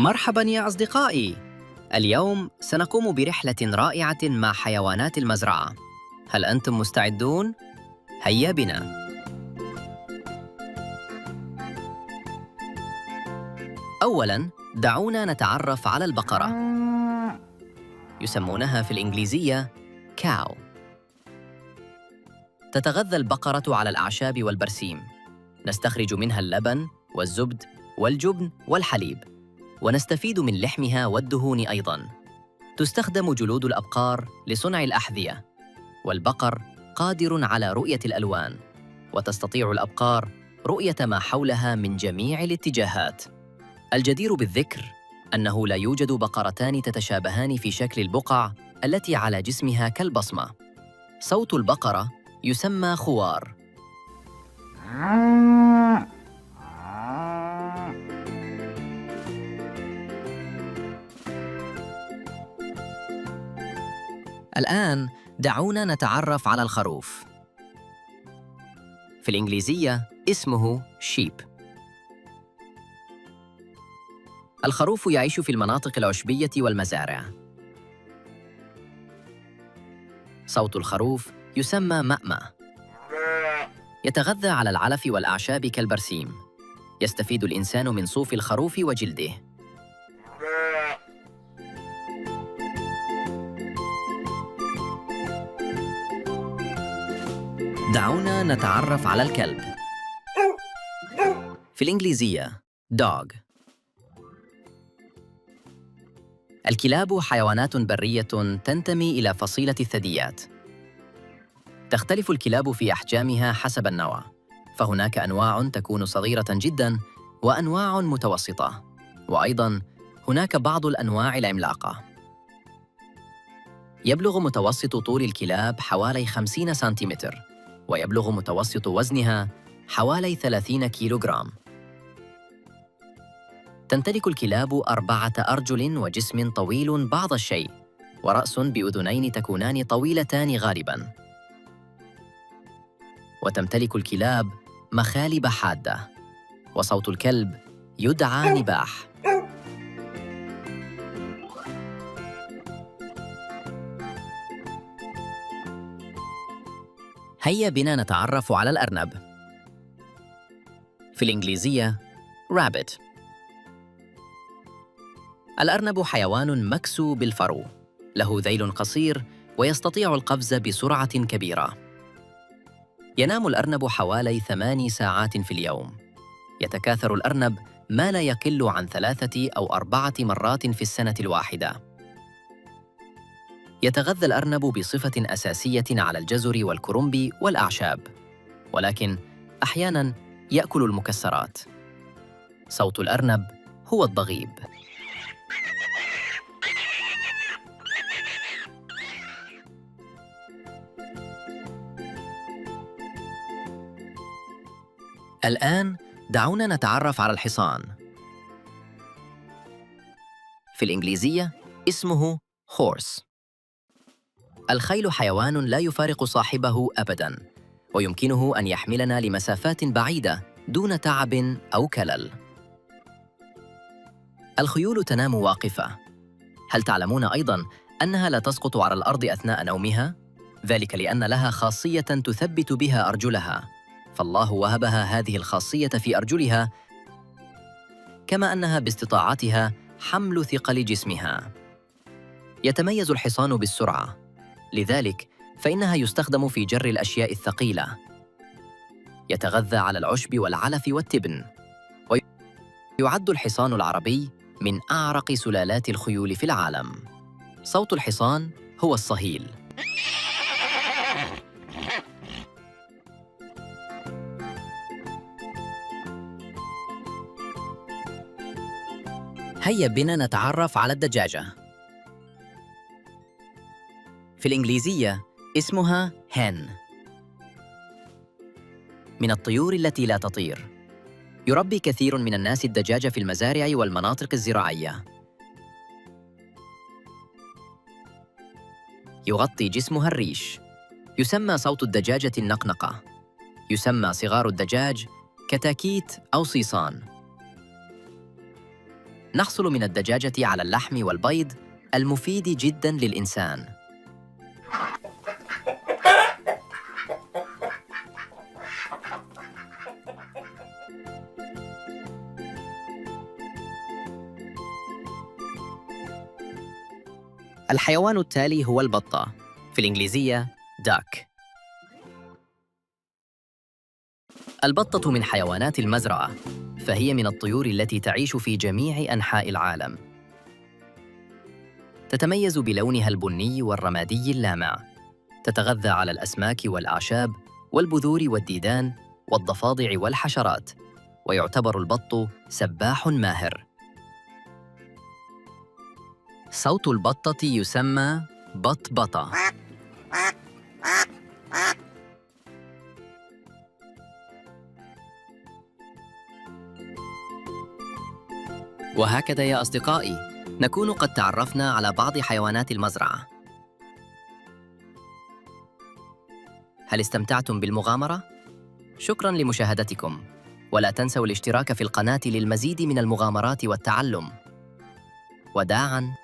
مرحبا يا أصدقائي. اليوم سنقوم برحلة رائعة مع حيوانات المزرعة. هل أنتم مستعدون؟ هيا بنا. أولاً، دعونا نتعرف على البقرة. يسمونها في الإنجليزية cow. تتغذى البقرة على الأعشاب والبرسيم. نستخرج منها اللبن والزبد والجبن والحليب، ونستفيد من لحمها والدهون أيضاً. تستخدم جلود الأبقار لصنع الأحذية، والبقر قادر على رؤية الألوان، وتستطيع الأبقار رؤية ما حولها من جميع الاتجاهات. الجدير بالذكر أنه لا يوجد بقرتان تتشابهان في شكل البقع التي على جسمها كالبصمة. صوت البقرة يسمى خوار. الآن دعونا نتعرف على الخروف. في الإنجليزية اسمه sheep. الخروف يعيش في المناطق العشبية والمزارع. صوت الخروف يسمى مأمأ. يتغذى على العلف والأعشاب كالبرسيم. يستفيد الإنسان من صوف الخروف وجلده. دعونا نتعرف على الكلب. في الإنجليزية dog. الكلاب حيوانات برية تنتمي إلى فصيلة الثدييات. تختلف الكلاب في أحجامها حسب النوع، فهناك أنواع تكون صغيرة جداً وأنواع متوسطة، وأيضاً هناك بعض الأنواع العملاقة. يبلغ متوسط طول الكلاب حوالي 50 سنتيمتر، ويبلغ متوسط وزنها حوالي 30 كيلوغرام. تمتلك الكلاب 4 أرجل وجسم طويل بعض الشيء، ورأس بأذنين تكونان طويلتان غالباً. وتمتلك الكلاب مخالب حادة، وصوت الكلب يدعى نباح. هيا بنا نتعرف على الأرنب. في الإنجليزية rabbit. الأرنب حيوان مكسو بالفرو، له ذيل قصير ويستطيع القفز بسرعة كبيرة. ينام الأرنب حوالي 8 ساعات في اليوم. يتكاثر الأرنب ما لا يقل عن 3 أو 4 مرات في السنة الواحدة. يتغذى الأرنب بصفة أساسية على الجزر والكرنب والأعشاب، ولكن أحياناً يأكل المكسرات. صوت الأرنب هو الضغيب. الآن دعونا نتعرف على الحصان. في الإنجليزية اسمه horse. الخيل حيوان لا يفارق صاحبه أبداً، ويمكنه أن يحملنا لمسافات بعيدة دون تعب أو كلل. الخيول تنام واقفة. هل تعلمون أيضاً أنها لا تسقط على الأرض أثناء نومها؟ ذلك لأن لها خاصية تثبت بها أرجلها، فالله وهبها هذه الخاصية في أرجلها، كما أنها باستطاعتها حمل ثقل جسمها. يتميز الحصان بالسرعة، لذلك فإنها يستخدم في جر الأشياء الثقيلة. يتغذى على العشب والعلف والتبن. ويعد الحصان العربي من أعرق سلالات الخيول في العالم. صوت الحصان هو الصهيل. هيا بنا نتعرف على الدجاجة. في الإنجليزية اسمها hen. من الطيور التي لا تطير. يربي كثير من الناس الدجاجة في المزارع والمناطق الزراعية. يغطي جسمها الريش. يسمى صوت الدجاجة النقنقة. يسمى صغار الدجاج كتاكيت أو صيصان. نحصل من الدجاجة على اللحم والبيض المفيد جداً للإنسان. الحيوان التالي هو البطة، في الإنجليزية duck. البطة من حيوانات المزرعة، فهي من الطيور التي تعيش في جميع أنحاء العالم. تتميز بلونها البني والرمادي اللامع. تتغذى على الأسماك والأعشاب والبذور والديدان والضفادع والحشرات، ويعتبر البط سباح ماهر. صوت البطة يسمى بطبطة. وهكذا يا أصدقائي، نكون قد تعرفنا على بعض حيوانات المزرعة. هل استمتعتم بالمغامرة؟ شكراً لمشاهدتكم، ولا تنسوا الاشتراك في القناة للمزيد من المغامرات والتعلم. وداعاً.